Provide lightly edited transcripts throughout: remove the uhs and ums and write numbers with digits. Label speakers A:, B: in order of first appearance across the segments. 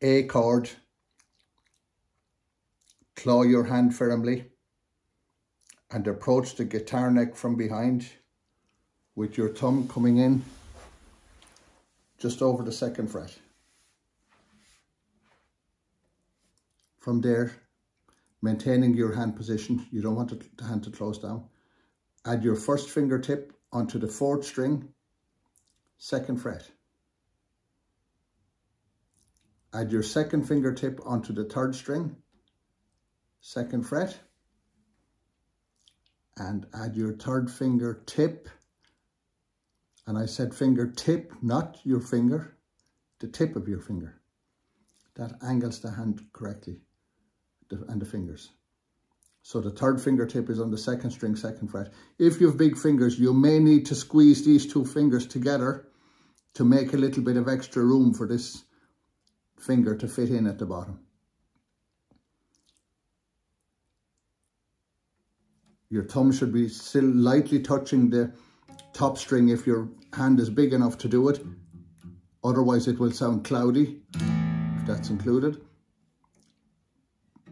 A: A chord, claw your hand firmly and approach the guitar neck from behind with your thumb coming in just over the 2nd fret. From there, maintaining your hand position, you don't want the hand to close down. Add your 1st fingertip onto the 4th string, 2nd fret. Add your 2nd fingertip onto the 3rd string, 2nd fret. And add your 3rd fingertip, and I said fingertip, not your finger, the tip of your finger. That angles the hand correctly, and the fingers. So the 3rd fingertip is on the 2nd string, 2nd fret. If you have big fingers, you may need to squeeze these 2 fingers together to make a little bit of extra room for this finger to fit in at the bottom. Your thumb should be still lightly touching the top string if your hand is big enough to do it. Otherwise it will sound cloudy, if that's included.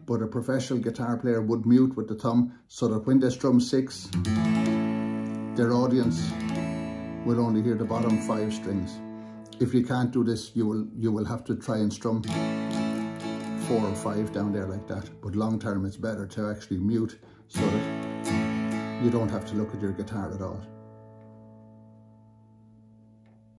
A: But a professional guitar player would mute with the thumb so that when they strum 6, their audience will only hear the bottom 5 strings. If you can't do this, you will have to try and strum 4 or 5 down there like that. But long term, it's better to actually mute so that you don't have to look at your guitar at all.